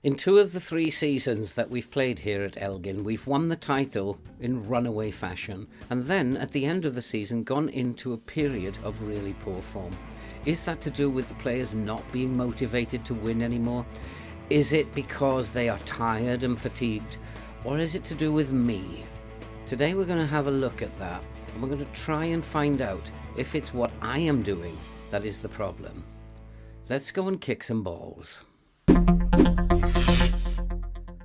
In 2 of the 3 seasons that we've played here at Elgin, we've won the title in runaway fashion, and then at the end of the season gone into a period of really poor form. Is that to do with the players not being motivated to win anymore? Is it because they are tired and fatigued? Or is it to do with me? Today we're going to have a look at that, and we're going to try and find out if it's what I am doing that is the problem. Let's go and kick some balls.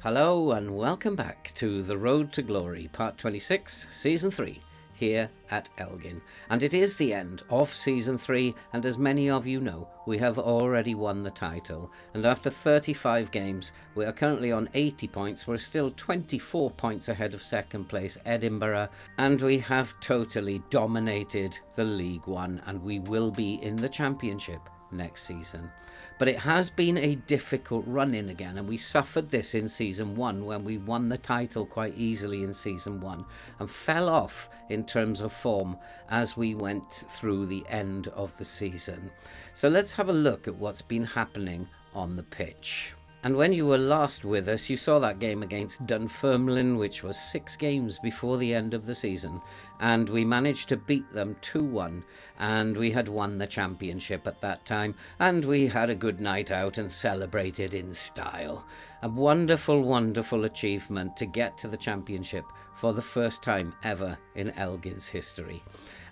Hello and welcome back to The Road to Glory, Part 26, Season 3, here at Elgin. And it is the end of Season 3, and as many of you know, we have already won the title. And after 35 games, we are currently on 80 points. We're still 24 points ahead of second place Edinburgh, and we have totally dominated the League One, and we will be in the Championship next season. But it has been a difficult run-in again, and we suffered this in Season 1 when we won the title quite easily in Season 1 and fell off in terms of form as we went through the end of the season. So let's have a look at what's been happening on the pitch. And when you were last with us, you saw that game against Dunfermline, which was 6 games before the end of the season, and we managed to beat them 2-1, and we had won the championship at that time, and we had a good night out and celebrated in style. A wonderful, wonderful achievement to get to the championship for the first time ever in Elgin's history.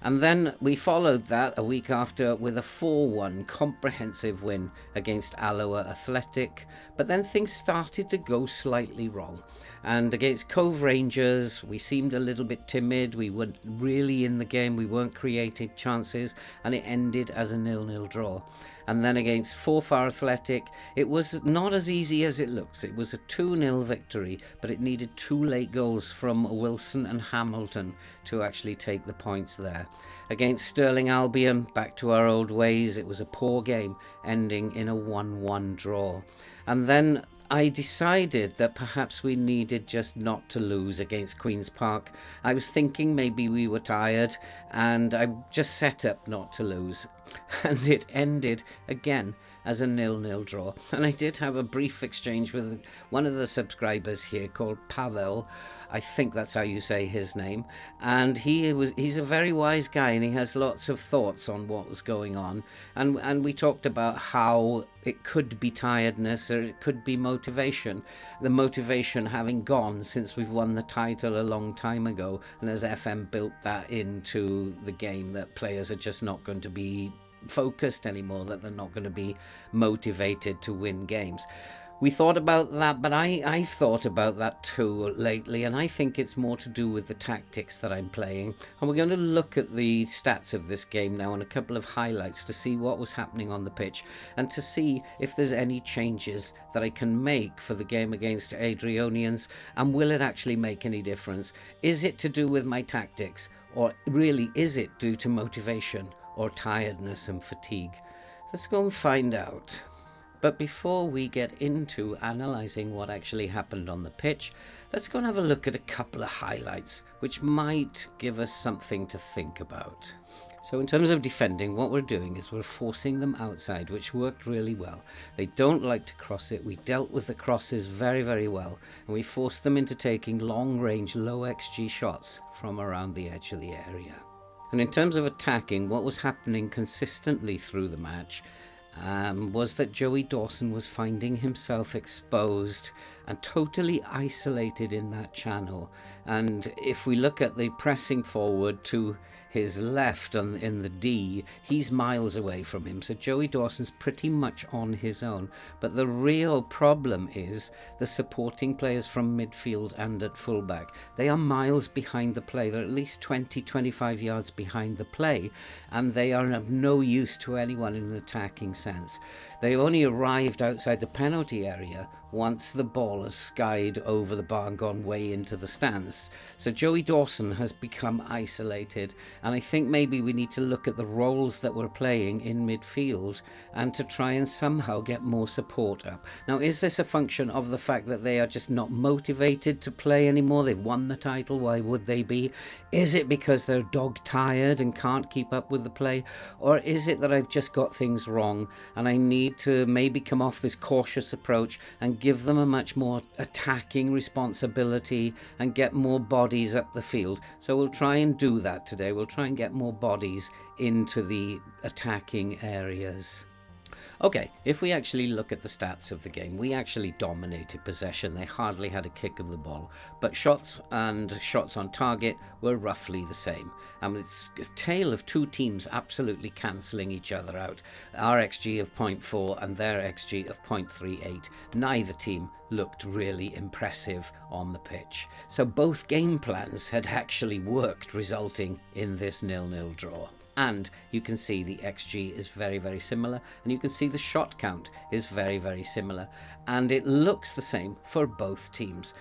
And then we followed that a week after with a 4-1 comprehensive win against Alloa Athletic, but then things started to go slightly wrong. And against Cove Rangers, we seemed a little bit timid, we weren't really in the game, we weren't creating chances, and it ended as a 0-0 draw. And then against Forfar Athletic, it was not as easy as it looks. It was a 2-0 victory, but it needed 2 late goals from Wilson and Hamilton to actually take the points there. Against Stirling Albion, back to our old ways, it was a poor game, ending in a 1-1 draw. And then I decided that perhaps we needed just not to lose against Queen's Park. I was thinking maybe we were tired, and I just set up not to lose. And it ended again as a 0-0 draw. And I did have a brief exchange with one of the subscribers here called Pavel. I think that's how you say his name. And he's a very wise guy, and he has lots of thoughts on what was going on. And we talked about how it could be tiredness or it could be motivation. The motivation having gone since we've won the title a long time ago. And as FM built that into the game, that players are just not going to be focused anymore, that they're not going to be motivated to win games. We thought about that, but I've thought about that too lately, and I think it's more to do with the tactics that I'm playing. And we're going to look at the stats of this game now and a couple of highlights to see what was happening on the pitch and to see if there's any changes that I can make for the game against Adrionians, and will it actually make any difference? Is it to do with my tactics, or really is it due to motivation or tiredness and fatigue? Let's go and find out. But before we get into analysing what actually happened on the pitch, let's go and have a look at a couple of highlights which might give us something to think about. So in terms of defending, what we're doing is we're forcing them outside, which worked really well. They don't like to cross it. We dealt with the crosses very, very well, and we forced them into taking long-range, low-XG shots from around the edge of the area. And in terms of attacking, what was happening consistently through the match was that Joey Dawson was finding himself exposed and totally isolated in that channel. And if we look at the pressing forward to his left in the D, he's miles away from him. So Joey Dawson's pretty much on his own. But the real problem is the supporting players from midfield and at fullback. They are miles behind the play. They're at least 20-25 yards behind the play, and they are of no use to anyone in an attacking sense. They only arrived outside the penalty area once the ball ball has skied over the bar and gone way into the stands. So Joey Dawson has become isolated, and I think maybe we need to look at the roles that we're playing in midfield and to try and somehow get more support up. Now, is this a function of the fact that they are just not motivated to play anymore? They've won the title, why would they be? Is it because they're dog tired and can't keep up with the play? Or is it that I've just got things wrong and I need to maybe come off this cautious approach and give them a much more attacking responsibility and get more bodies up the field? So we'll try and do that today. We'll try and get more bodies into the attacking areas. Okay, if we actually look at the stats of the game, we actually dominated possession. They hardly had a kick of the ball, but shots and shots on target were roughly the same. It's a tale of two teams absolutely cancelling each other out. Our XG of 0.4 and their XG of 0.38. Neither team looked really impressive on the pitch. So both game plans had actually worked, resulting in this 0-0 draw. And you can see the XG is very, very similar. And you can see the shot count is very, very similar. And it looks the same for both teams.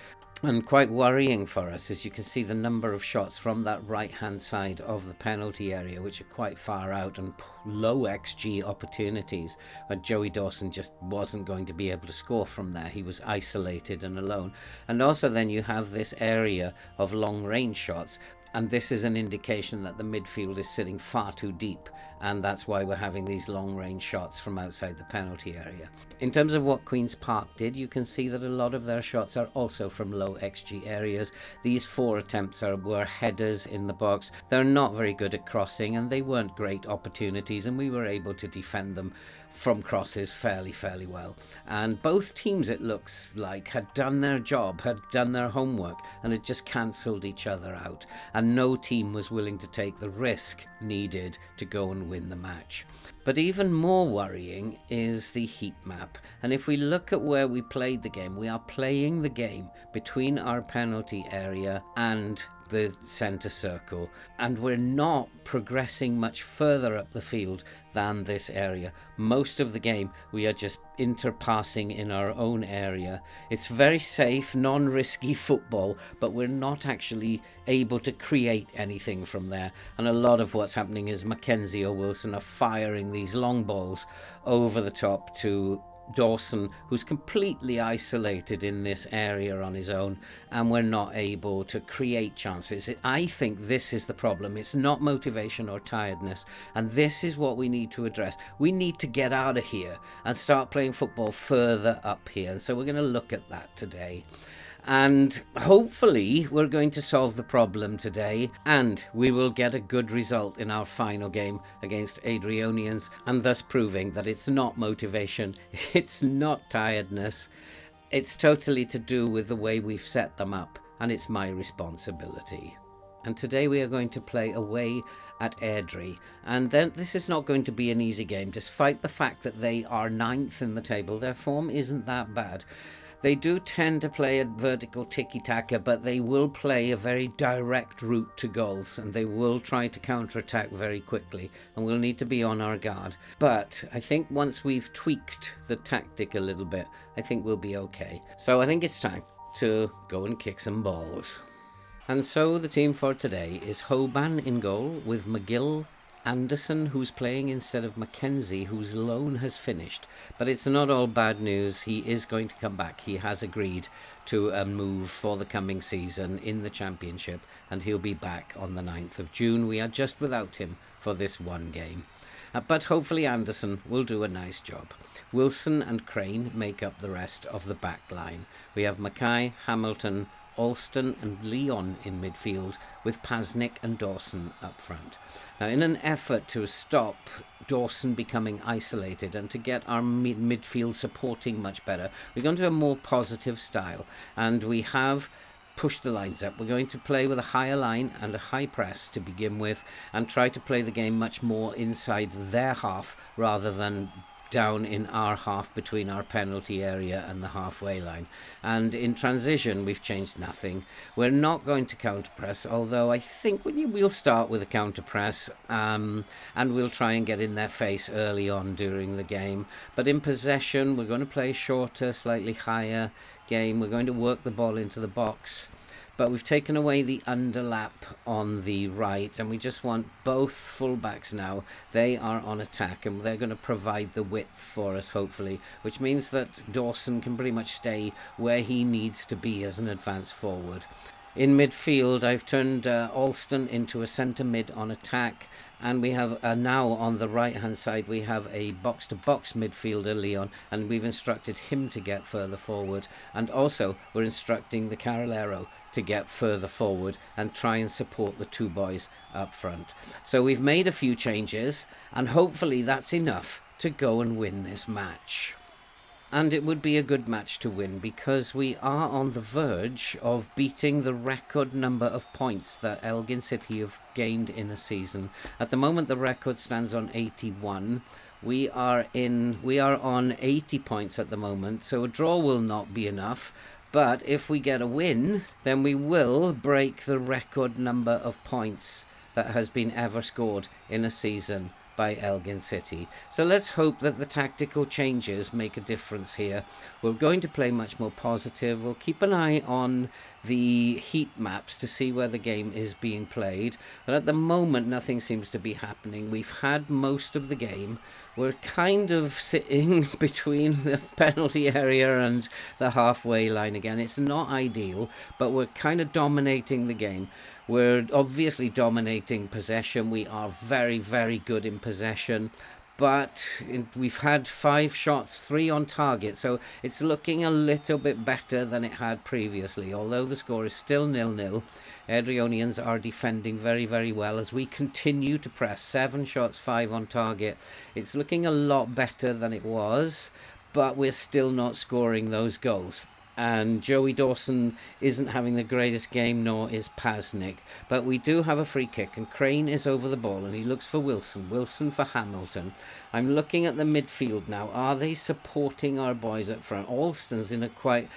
And quite worrying for us is you can see the number of shots from that right-hand side of the penalty area, which are quite far out and low XG opportunities. But Joey Dawson just wasn't going to be able to score from there. He was isolated and alone. And also then you have this area of long-range shots. And this is an indication that the midfield is sitting far too deep, and that's why we're having these long-range shots from outside the penalty area. In terms of what Queen's Park did, you can see that a lot of their shots are also from low XG areas. These 4 attempts were headers in the box. They're not very good at crossing, and they weren't great opportunities, and we were able to defend them from crosses fairly well. And both teams, it looks like, had done their job, had done their homework, and had just cancelled each other out. And no team was willing to take the risk needed to go and win the match. But even more worrying is the heat map. And if we look at where we played the game, we are playing the game between our penalty area and the centre circle, and we're not progressing much further up the field than this area. Most of the game we are just interpassing in our own area. It's very safe, non-risky football, but we're not actually able to create anything from there. And a lot of what's happening is Mackenzie or Wilson are firing these long balls over the top to Dawson, who's completely isolated in this area on his own, and we're not able to create chances. I think this is the problem. It's not motivation or tiredness, and this is what we need to address. We need to get out of here and start playing football further up here, and so we're going to look at that today. And hopefully we're going to solve the problem today, and we will get a good result in our final game against Adrionians, and thus proving that it's not motivation, it's not tiredness, it's totally to do with the way we've set them up, and it's my responsibility. And today we are going to play away at Airdrie, and then this is not going to be an easy game, despite the fact that they are 9th in the table. Their form isn't that bad. They do tend to play a vertical tiki-taka, but they will play a very direct route to goals, and they will try to counter-attack very quickly, and we'll need to be on our guard. But I think once we've tweaked the tactic a little bit, I think we'll be okay. So I think it's time to go and kick some balls. And so the team for today is Hoban in goal, with McGill, Anderson, who's playing instead of Mackenzie, whose loan has finished. But it's not all bad news. He is going to come back. He has agreed to a move for the coming season in the Championship, and he'll be back on the 9th of June. We are just without him for this one game. But hopefully Anderson will do a nice job. Wilson and Crane make up the rest of the back line. We have Mackay, Hamilton, Alston and Leon in midfield, with Pasnick and Dawson up front. Now, in an effort to stop Dawson becoming isolated and to get our midfield supporting much better, we're going to a more positive style, and we have pushed the lines up. We're going to play with a higher line and a high press to begin with, and try to play the game much more inside their half rather than down in our half between our penalty area and the halfway line. And in transition, we've changed nothing. We're not going to counter-press, although I think we'll start with a counter-press, and we'll try and get in their face early on during the game. But in possession, we're going to play a shorter, slightly higher game. We're going to work the ball into the box. But we've taken away the underlap on the right, and we just want both fullbacks now. They are on attack, and they're going to provide the width for us, hopefully, which means that Dawson can pretty much stay where he needs to be as an advanced forward. In midfield, I've turned Alston into a centre mid on attack, and we have now on the right-hand side, we have a box-to-box midfielder, Leon, and we've instructed him to get further forward. And also, we're instructing the Carolero to get further forward and try and support the two boys up front. So we've made a few changes, and hopefully that's enough to go and win this match. And it would be a good match to win because we are on the verge of beating the record number of points that Elgin City have gained in a season. At the moment, the record stands on 81. We are on 80 points at the moment, so a draw will not be enough. But if we get a win, then we will break the record number of points that has been ever scored in a season by Elgin City. So let's hope that the tactical changes make a difference here. We're going to play much more positive. We'll keep an eye on the heat maps to see where the game is being played. But at the moment, nothing seems to be happening. We've had most of the game. We're kind of sitting between the penalty area and the halfway line again. It's not ideal, but we're kind of dominating the game. We're obviously dominating possession. We are very, very good in possession. But we've had 5 shots, 3 on target, so it's looking a little bit better than it had previously. Although the score is still 0-0, Edrionians are defending very, very well as we continue to press. 7 shots, 5 on target. It's looking a lot better than it was, but we're still not scoring those goals. And Joey Dawson isn't having the greatest game, nor is Pasnick. But we do have a free kick, and Crane is over the ball, and he looks for Wilson. Wilson for Hamilton. I'm looking at the midfield now. Are they supporting our boys up front? Alston's in a quite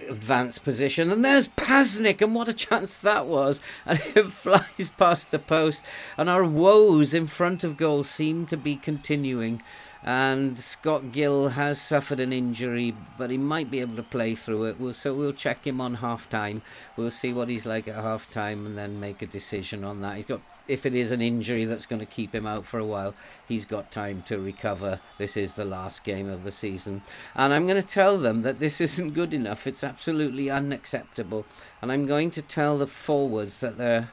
advanced position, and there's Pasnick, and what a chance that was, and it flies past the post, and our woes in front of goal seem to be continuing. And Scott Gill has suffered an injury, but he might be able to play through it. So we'll check him on half-time. We'll see what he's like at half-time and then make a decision on that. If it is an injury that's going to keep him out for a while, he's got time to recover. This is the last game of the season. And I'm going to tell them that this isn't good enough. It's absolutely unacceptable. And I'm going to tell the forwards that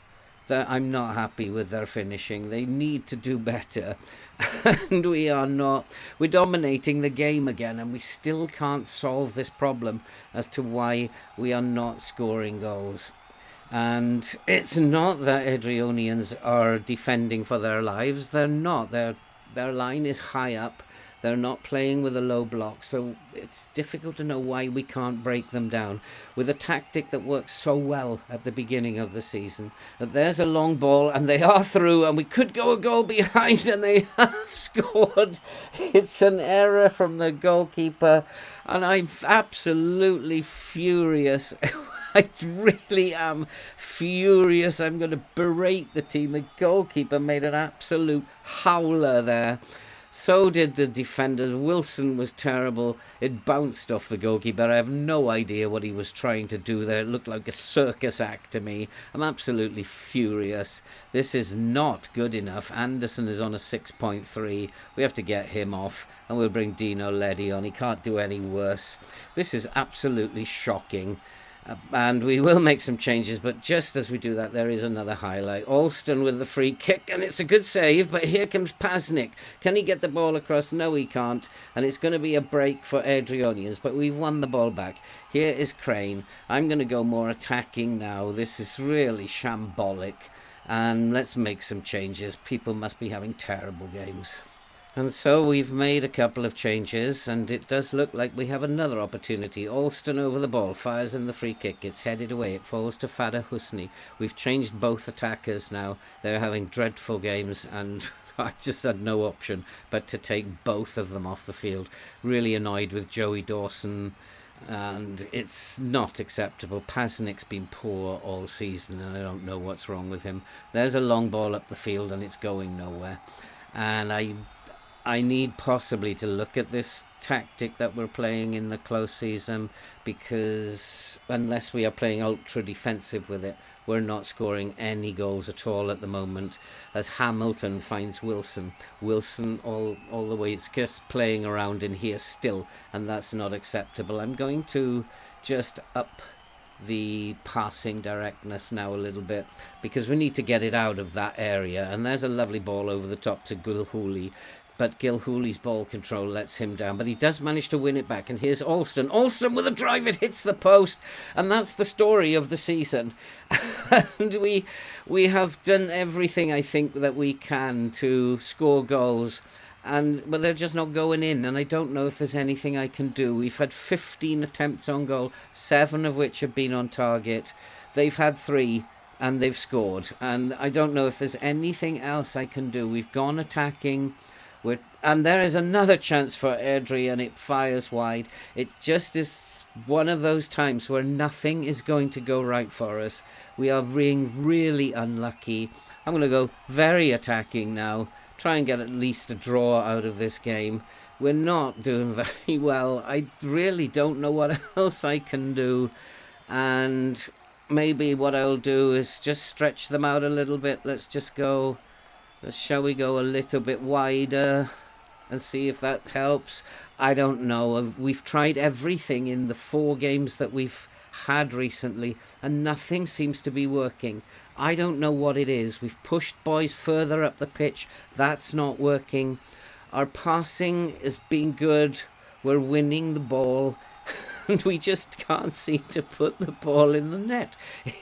I'm not happy with their finishing. They need to do better. And we are not. We're dominating the game again, and we still can't solve this problem as to why we are not scoring goals. And it's not that Edrionians are defending for their lives. They're not. Their line is high up. They're not playing with a low block, so it's difficult to know why we can't break them down with a tactic that worked so well at the beginning of the season. There's a long ball, and they are through, and we could go a goal behind, and they have scored. It's an error from the goalkeeper, and I'm absolutely furious. I really am furious. I'm going to berate the team. The goalkeeper made an absolute howler there. So did the defenders. Wilson was terrible. It bounced off the goalkeeper. I have no idea what he was trying to do there. It looked like a circus act to me. I'm absolutely furious. This is not good enough. Anderson is on a 6.3. We have to get him off, and we'll bring Dino Leddy on. He can't do any worse. This is absolutely shocking. And we will make some changes, but just as we do that, there is another highlight. Alston with the free kick, and it's a good save, but here comes Pasnick. Can he get the ball across? No, he can't. And it's going to be a break for Edrionians, but we've won the ball back. Here is Crane. I'm going to go more attacking now. This is really shambolic. And let's make some changes. People must be having terrible games. And so we've made a couple of changes, and it does look like we have another opportunity. Alston over the ball, fires in the free kick. It's headed away. It falls to Fada Husni. We've changed both attackers now. They're having dreadful games, and I just had no option but to take both of them off the field. Really annoyed with Joey Dawson, and it's not acceptable. Pasnick's been poor all season, and I don't know what's wrong with him. There's a long ball up the field, and it's going nowhere. And I need possibly to look at this tactic that we're playing in the close season, because unless we are playing ultra defensive with it, we're not scoring any goals at all at the moment, as Hamilton finds Wilson all the way. It's just playing around in here still, and that's not acceptable. I'm going to just up the passing directness now a little bit, because we need to get it out of that area. And there's a lovely ball over the top to Gilhooly, but Gilhooly's ball control lets him down, but he does manage to win it back. And here's Alston with a drive, it hits the post, and that's the story of the season. And we have done everything I think that we can to score goals, but they're just not going in, and I don't know if there's anything I can do. We've had 15 attempts on goal, 7 of which have been on target. They've had 3 and they've scored, and I don't know if there's anything else I can do. We've gone attacking, and there is another chance for Airdrie, and it fires wide. It just is one of those times where nothing is going to go right for us. We are being really unlucky. I'm going to go very attacking now, try and get at least a draw out of this game. We're not doing very well. I really don't know what else I can do, and maybe what I'll do is just stretch them out a little bit. Shall we go a little bit wider and see if that helps? I don't know. We've tried everything in the 4 games that we've had recently, and nothing seems to be working. I don't know what it is. We've pushed boys further up the pitch. That's not working. Our passing has been good. We're winning the ball. And we just can't seem to put the ball in the net.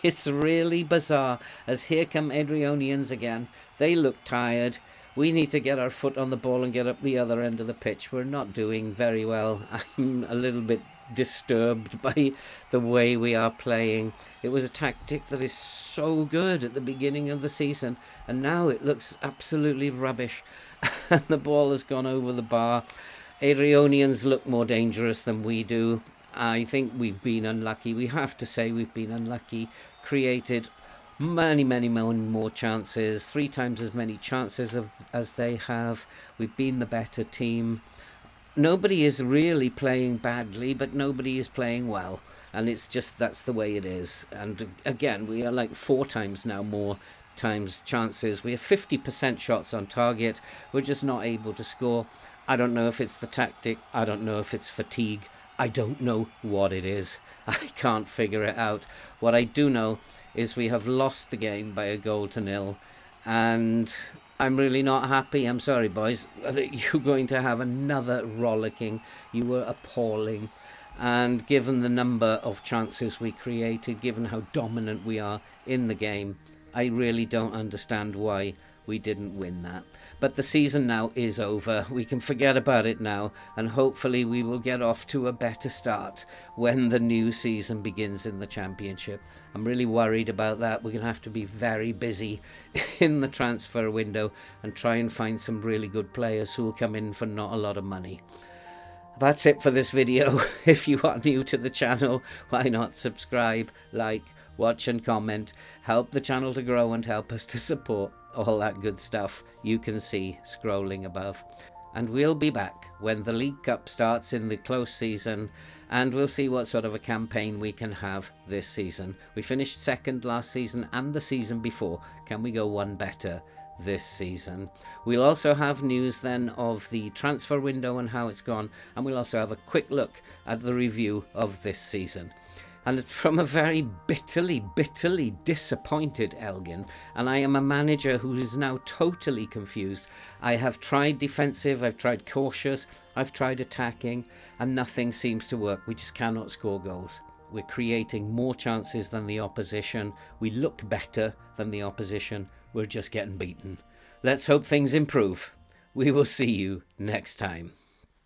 It's really bizarre. As here come Edrionians again. They look tired. We need to get our foot on the ball and get up the other end of the pitch. We're not doing very well. I'm a little bit disturbed by the way we are playing. It was a tactic that is so good at the beginning of the season, and now it looks absolutely rubbish. And the ball has gone over the bar. Adrionians look more dangerous than we do. I think we've been unlucky. We have to say we've been unlucky. Created many more chances, 3 times as many chances as they have. We've been the better team. Nobody is really playing badly, but nobody is playing well. And it's just, that's the way it is. And again, we are like 4 times now more times chances. We have 50% shots on target. We're just not able to score. I don't know if it's the tactic. I don't know if it's fatigue. I don't know what it is. I can't figure it out. What I do know is we have lost the game by 1-0, and I'm really not happy. I'm sorry, boys. You're going to have another rollicking. You were appalling. And given the number of chances we created, given how dominant we are in the game, I really don't understand why we didn't win that. But the season now is over. We can forget about it now, and hopefully we will get off to a better start when the new season begins in the Championship. I'm really worried about that. We're going to have to be very busy in the transfer window and try and find some really good players who will come in for not a lot of money. That's it for this video. If you are new to the channel, why not subscribe, like, watch and comment. Help the channel to grow and help us to support all that good stuff you can see scrolling above. And we'll be back when the League Cup starts in the close season, and we'll see what sort of a campaign we can have this season. We finished 2nd last season and the season before. Can we go one better this season? We'll also have news then of the transfer window and how it's gone, and we'll also have a quick look at the review of this season. And from a very bitterly disappointed Elgin, and I am a manager who is now totally confused. I have tried defensive, I've tried cautious, I've tried attacking, and nothing seems to work. We just cannot score goals. We're creating more chances than the opposition. We look better than the opposition. We're just getting beaten. Let's hope things improve. We will see you next time.